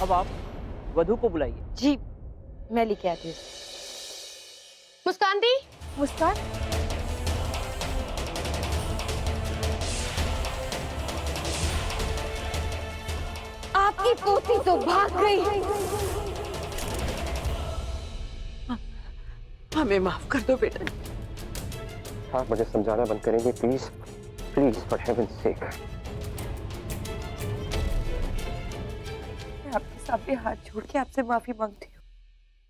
अब आप वधू को बुलाइए। जी, मैं लेके आती हूँ। मुस्कान दी, मुस्कान, आपकी पोती तो भाग गई। हमें माफ कर दो बेटा। आप मुझे समझाना बंद करेंगे प्लीज, प्लीज फॉर हेवन्स सेक। मैं आपके सामने हाथ जोड़ के आपसे माफी मांगती हूँ।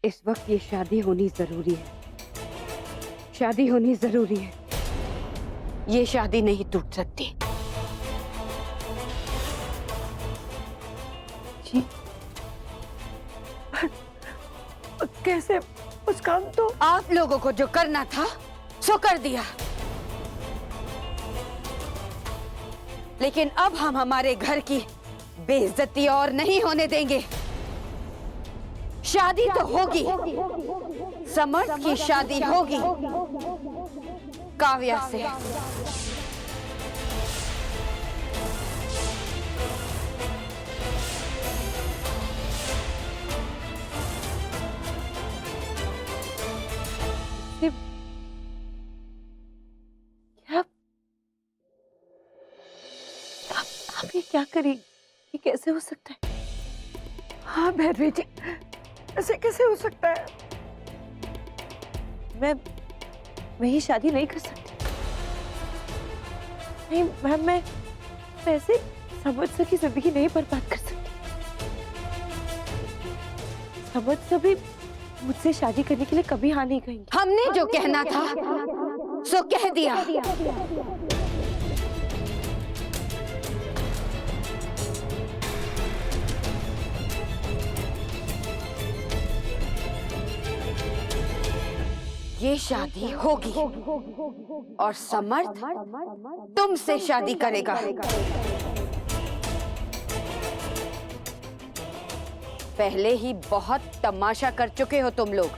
इस वक्त ये शादी होनी जरूरी है, शादी होनी जरूरी है। ये शादी नहीं टूट सकती। जी, कैसे मुस्कान? तो आप लोगों को जो करना था सो कर दिया, लेकिन अब हम हमारे घर की बेइज्जती और नहीं होने देंगे। शादी तो होगी, समर्थ की शादी होगी काव्या से। आप ये क्या करें? ये कैसे हो सकता है? हाँ भैरवी जी, ऐसे कैसे हो सकता है? मैं ये शादी नहीं कर सकती। नहीं मैम, मैं ऐसे समर्थ की जिंदगी नहीं बर्बाद कर सकती। समर्थ भी मुझसे शादी करने के लिए कभी हाँ नहीं कहेंगे। हमने जो कहना था सो कह दिया। ये शादी होगी और समर्थ तुमसे शादी करेगा। पहले ही बहुत तमाशा कर चुके हो तुम लोग,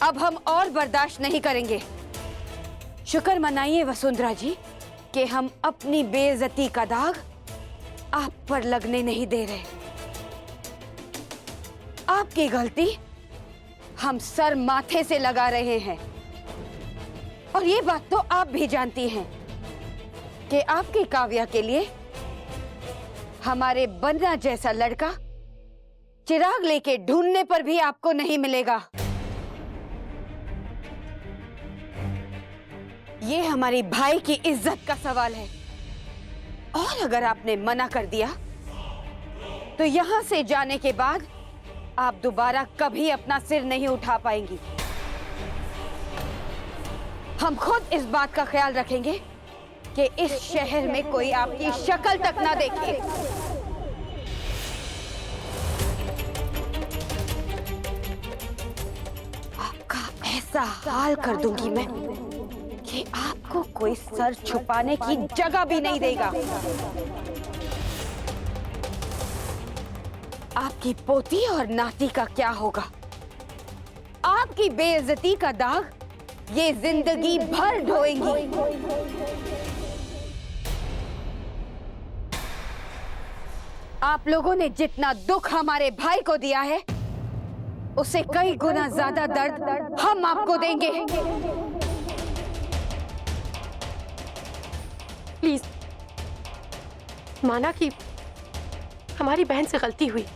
अब हम और बर्दाश्त नहीं करेंगे। शुक्र मनाइए वसुंधरा जी कि हम अपनी बेइज्जती का दाग आप पर लगने नहीं दे रहे। आपकी गलती हम सर माथे से लगा रहे हैं, और ये बात तो आप भी जानती हैं कि आपकी काव्या के लिए हमारे बन्ना जैसा लड़का चिराग लेके ढूंढने पर भी आपको नहीं मिलेगा। ये हमारी भाई की इज्जत का सवाल है, और अगर आपने मना कर दिया तो यहां से जाने के बाद आप दोबारा कभी अपना सिर नहीं उठा पाएंगी। हम खुद इस बात का ख्याल रखेंगे कि इस शहर में कोई आपकी शक्ल तक ना देखे। आपका ऐसा हाल कर दूंगी मैं कि आपको कोई सर छुपाने की जगह भी नहीं देगा। आपकी पोती और नाती का क्या होगा? आपकी बेइज्जती का दाग ये जिंदगी भर ढोएंगी। आप लोगों ने जितना दुख हमारे भाई को दिया है, उससे कई गुना ज्यादा दर्द हम आपको देंगे। प्लीज माना कि हमारी बहन से गलती हुई,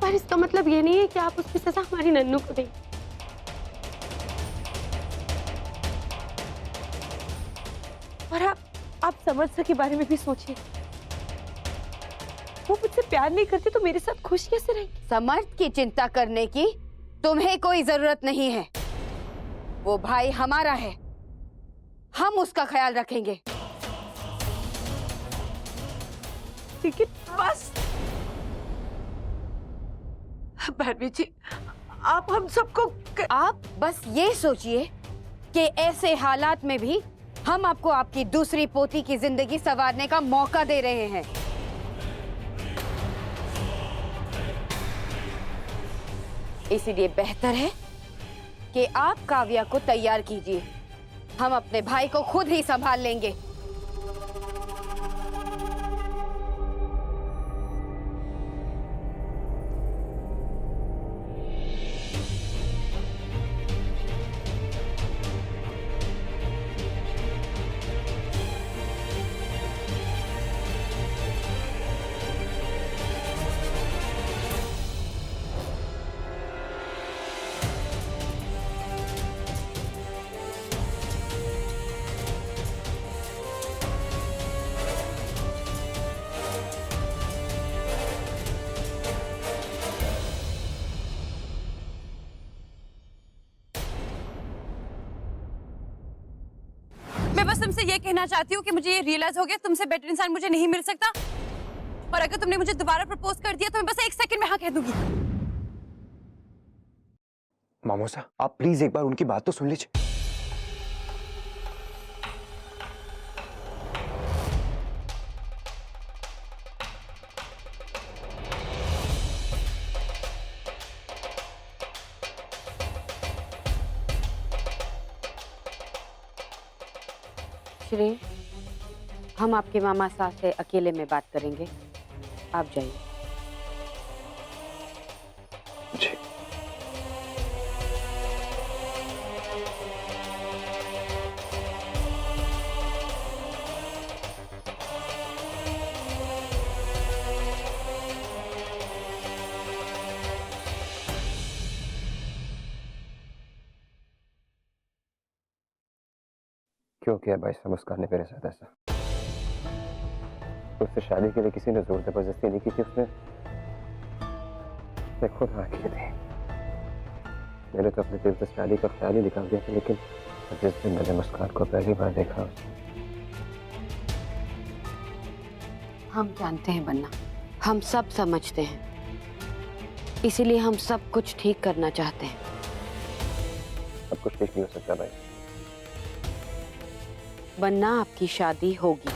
पर इसका मतलब ये नहीं है कि आप उसकी सजा हमारी नन्नू को दें। और आप समर्थ के बारे में भी सोचिए। वो मुझसे प्यार नहीं करते तो मेरे साथ खुश कैसे रहेंगे? समर्थ की चिंता करने की तुम्हें कोई जरूरत नहीं है। वो भाई हमारा है, हम उसका ख्याल रखेंगे। लेकिन बस भैरवी जी, आप हम सबको आप बस ये सोचिए कि ऐसे हालात में भी हम आपको आपकी दूसरी पोती की जिंदगी संवारने का मौका दे रहे हैं। इसीलिए बेहतर है कि आप काव्या को तैयार कीजिए। हम अपने भाई को खुद ही संभाल लेंगे। तुमसे ये कहना चाहती हूँ कि मुझे ये रियलाइज हो गया तुमसे बेटर इंसान मुझे नहीं मिल सकता, और अगर तुमने मुझे दोबारा प्रपोज कर दिया तो मैं बस 1 सेकंड में हाँ कह दूंगी। मामोसा, आप प्लीज एक बार उनकी बात तो सुन लीजिए। श्री, हम आपके मामा साहब से अकेले में बात करेंगे, आप जाइए। जी। क्यों किया भाई साहब मुस्कान ने मेरे साथ ऐसा? उससे शादी के लिए किसी ने जोर जबरदस्ती नहीं की थी, उसने मैं खुद हाँ की थी। मैंने तो अपने दिल से शादी का ख्याल ही निकाल दिया था, लेकिन जिस दिन मैंने मुस्कान को पहली बार देखा, हम जानते हैं बन्ना, हम सब समझते हैं, इसीलिए हम सब कुछ ठीक करना चाहते हैं। सब कुछ ठीक नहीं हो सकता भाई। बन्ना, आपकी शादी होगी।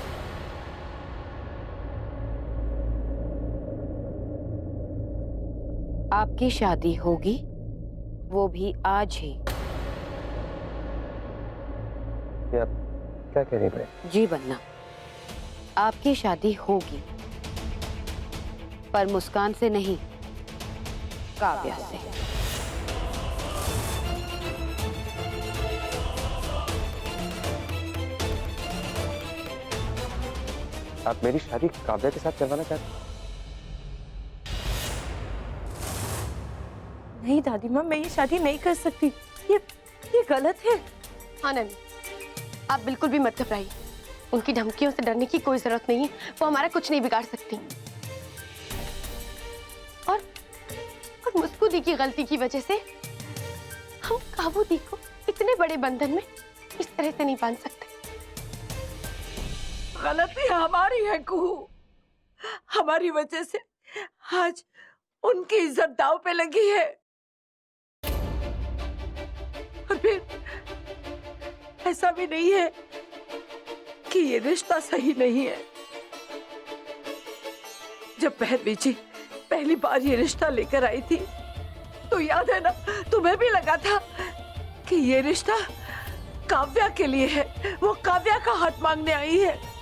आपकी शादी होगी, वो भी आज ही। ये आप क्या कह रही भाई? जी बन्ना, आपकी शादी होगी, पर मुस्कान से नहीं, काव्या से। आप मेरी शादी काव्या के साथ करवाना चाहते हैं? नहीं दादी माँ, मैं ये शादी नहीं कर सकती। ये गलत है। हाँ नन्ही, आप बिल्कुल भी मत घबराइए। उनकी धमकियों से डरने की कोई जरूरत नहीं है, वो हमारा कुछ नहीं बिगाड़ सकती। और मुस्कू दी की गलती की वजह से हम काबू दी को इतने बड़े बंधन में इस तरह से नहीं बांध सकते। गलती हमारी है कुहू। हमारी वजह से आज उनकी इज्जत दांव पे लगी है, और फिर ऐसा भी नहीं है कि ये रिश्ता सही नहीं है। जब भैरवी जी पहली बार ये रिश्ता लेकर आई थी, तो याद है ना, तुम्हें भी लगा था कि ये रिश्ता काव्या के लिए है, वो काव्या का हाथ मांगने आई है।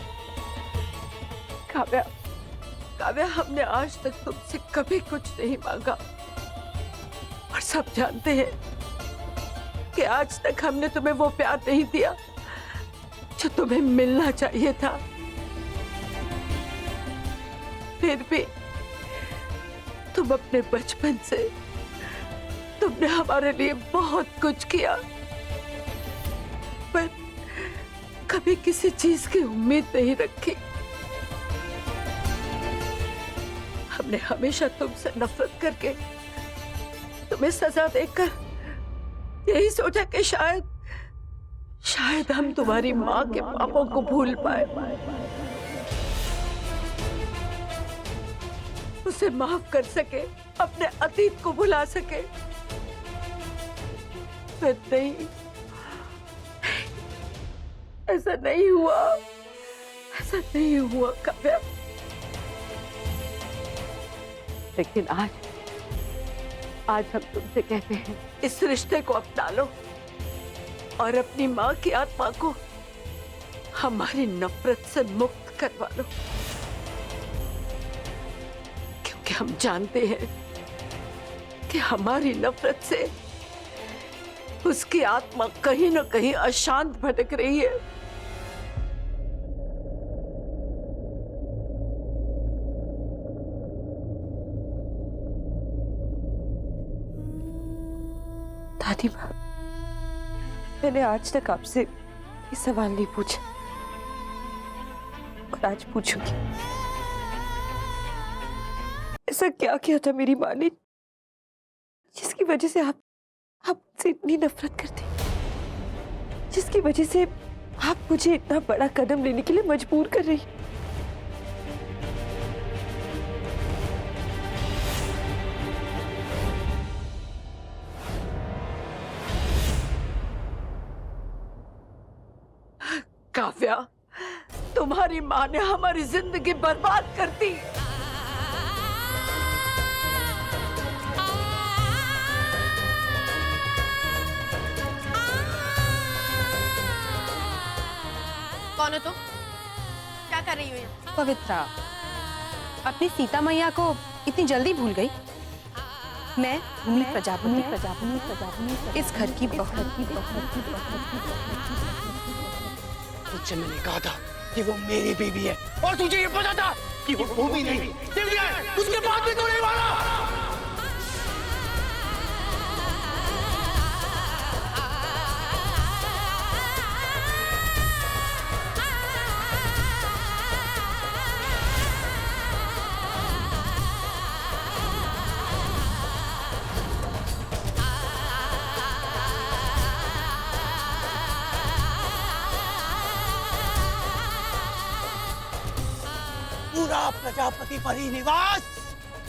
काव्या, हमने आज तक तुमसे कभी कुछ नहीं मांगा, और सब जानते हैं कि आज तक हमने तुम्हें वो प्यार नहीं दिया जो तुम्हें मिलना चाहिए था। फिर भी तुम अपने बचपन से तुमने हमारे लिए बहुत कुछ किया, पर कभी किसी चीज की उम्मीद नहीं रखी। हमने हमेशा तुमसे नफरत करके तुम्हें सजा देकर यही सोचा कि शायद हम तुम्हारी माँ के पापों को भूल पाए, उसे माफ कर सके, अपने अतीत को भुला सके। पर नहीं, ऐसा नहीं हुआ, ऐसा नहीं हुआ काव्या। लेकिन आज हम तुमसे कहते हैं, इस रिश्ते को अपना लो और अपनी माँ की आत्मा को हमारी नफरत से मुक्त करवा लो, क्योंकि हम जानते हैं कि हमारी नफरत से उसकी आत्मा कहीं न कहीं अशांत भटक रही है। दादी माँ, मैंने आज तक आपसे ये सवाल नहीं पूछा, और आज पूछूंगी। ऐसा क्या किया था मेरी माँ ने जिसकी वजह से आप मुझसे इतनी नफरत करते, जिसकी वजह से आप मुझे इतना बड़ा कदम लेने के लिए मजबूर कर रही। काव्या, तुम्हारी माँ ने हमारी जिंदगी बर्बाद कर दी। कौन हो तुम? क्या कर रही हो यहाँ? पवित्रा अपनी सीता मैया को इतनी जल्दी भूल गई? मैं भूमि प्रजापति इस घर की बहू। तुझसे मैंने कहा था कि वो मेरी बीवी है और तुझे ये पता था कि वो भूमि नहीं दिव्या है, उसके बाद भी तू नहीं माना। पूरा प्रजापति परिनिवास,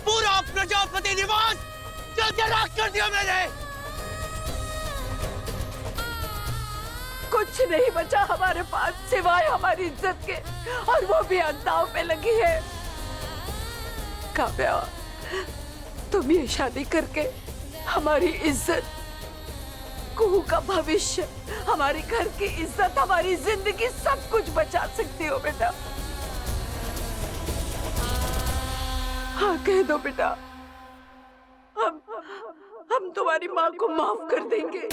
पूरा प्रजापति निवास जल के राख कर दिया मैंने। कुछ नहीं बचा हमारे पास सिवाय हमारी इज्जत के, और वो भी अंदाव पे लगी है। काव्या, तुम ये शादी करके हमारी इज्जत, कुहू का भविष्य, हमारी घर की इज्जत, हमारी जिंदगी, सब कुछ बचा सकती हो बेटा। हाँ कह दो बेटा, हम तुम्हारी माँ को माफ कर देंगे।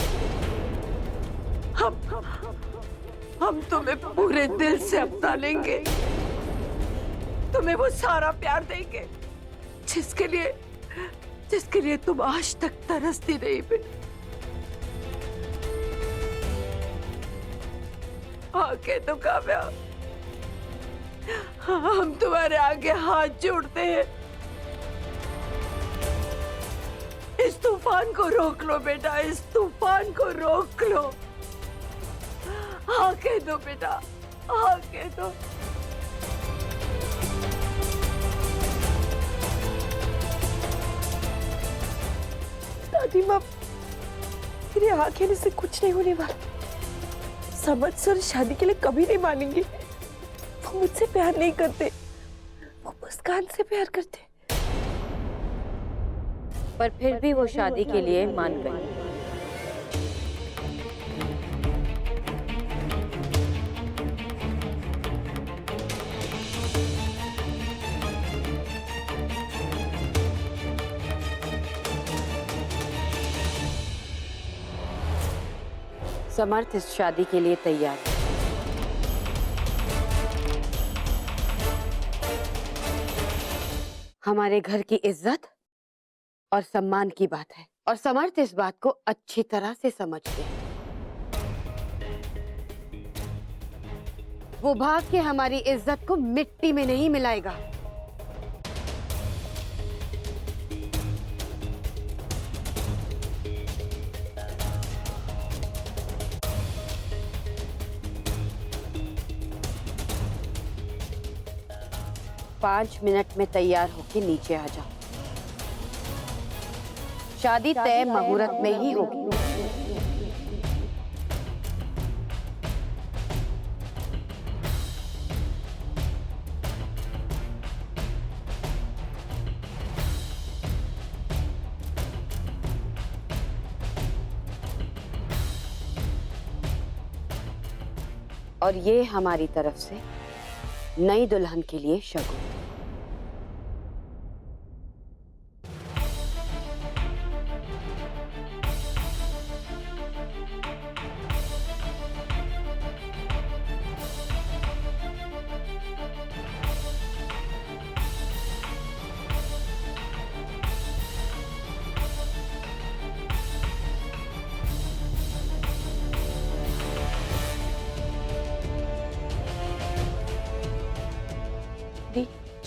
हम तुम्हें पूरे दिल से अपना लेंगे, तुम्हें वो सारा प्यार देंगे जिसके लिए तुम आज तक तरसती रही बेटा। हाँ कह दो काव्या, हम तुम्हारे आगे हाथ जोड़ते हैं। इस तूफान को रोक लो बेटा, इस तूफान को रोक लो। हाँ कह दो बेटा, हाँ कह दो। दादी माँ, मेरी आँख खेलने से कुछ नहीं होने वाला। समझ सर शादी के लिए कभी नहीं मानेंगे। वो मुझसे प्यार नहीं करते, वो मुस्कान से प्यार करते। पर फिर भी वो शादी के लिए मान गई। समर्थ इस शादी के लिए तैयार है। हमारे घर की इज्जत और सम्मान की बात है, और समर्थ इस बात को अच्छी तरह से समझते हैं। वो भाग के हमारी इज्जत को मिट्टी में नहीं मिलाएगा। पांच मिनट में तैयार होके नीचे आ जाओ। शादी तय मुहूर्त में ही होगी। और ये हमारी तरफ से नई दुल्हन के लिए शगुन।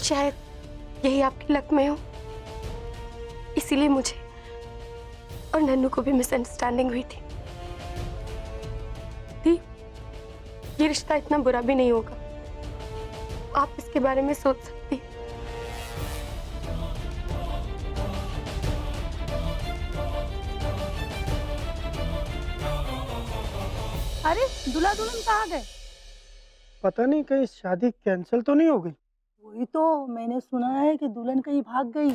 शायद यही आपके लक में हो, इसीलिए मुझे और नन्नू को भी मिसअंडरस्टैंडिंग हुई थी। ये रिश्ता इतना बुरा भी नहीं होगा। आप इसके बारे में सोच सकती हैं। अरे दूल्हा दुल्हन कहाँ गए? पता नहीं कहीं शादी कैंसिल तो नहीं हो गई। वही तो मैंने सुना है कि दुल्हन कहीं भाग गई।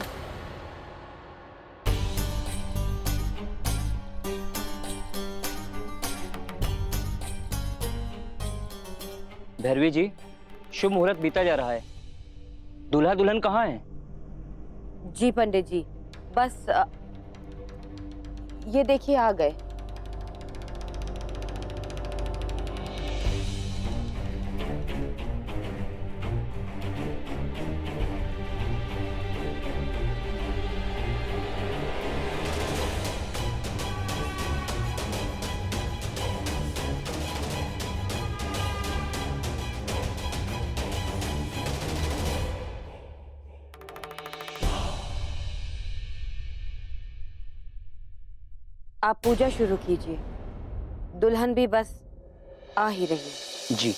भैरवी जी, शुभ मुहूर्त बीता जा रहा है। दूल्हा दुल्हन कहाँ है? जी पंडित जी, बस ये देखिए आ गए। आप पूजा शुरू कीजिए, दुल्हन भी बस आ ही रही। जी।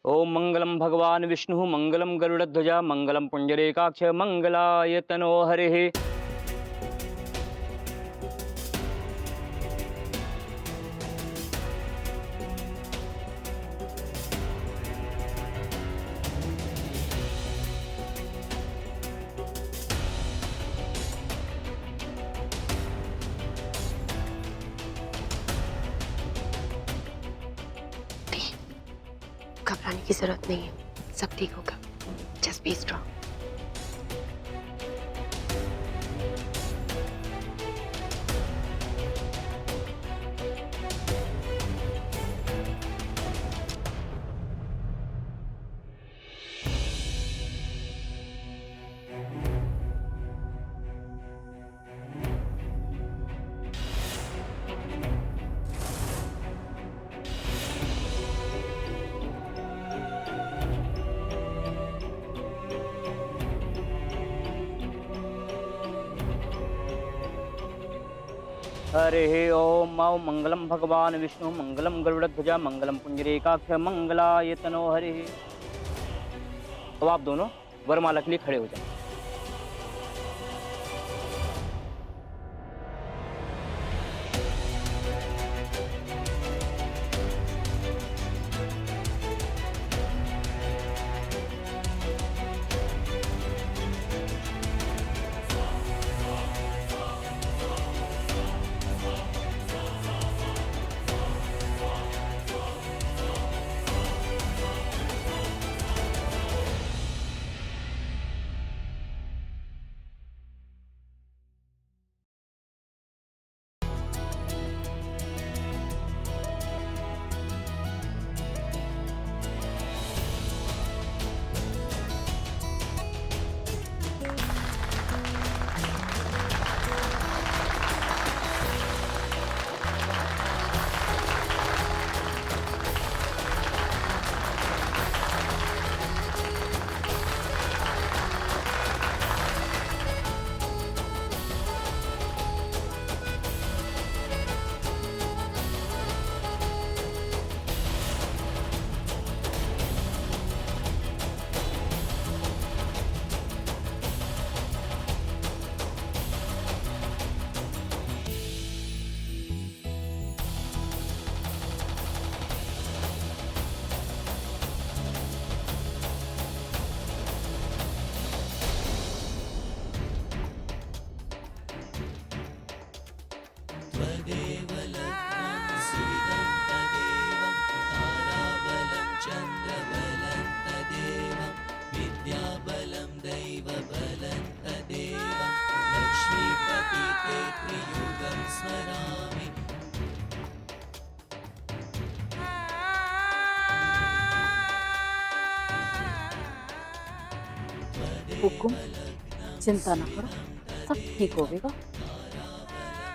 ओम मंगलम भगवान विष्णु मंगलम गरुड़ध्वजा मंगलम पुंडरीकाक्ष मंगलाय तनो हरिः। घबराने की जरूरत नहीं है, सब ठीक होगा। Just be strong. हरे ओम मंगलम भगवान विष्णु मंगलम गरुड़ध्वजा मंगलम पुंडरीकाक्ष मंगलाय तनो हरिः। अब आप दोनों वरमाला के लिए खड़े हो जाएं। हुकुम, चिंता ना करो, सब ठीक होगा।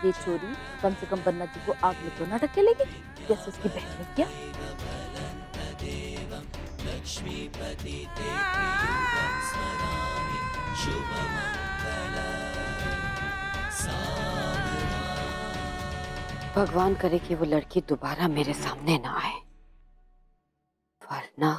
ये चोरी कम से कम बन्ना जी को आग में तो ना ढकेलेगी जैसे उसकी बहन ने किया। शुभ। भगवान करे कि वो लड़की दोबारा मेरे सामने ना आए, वरना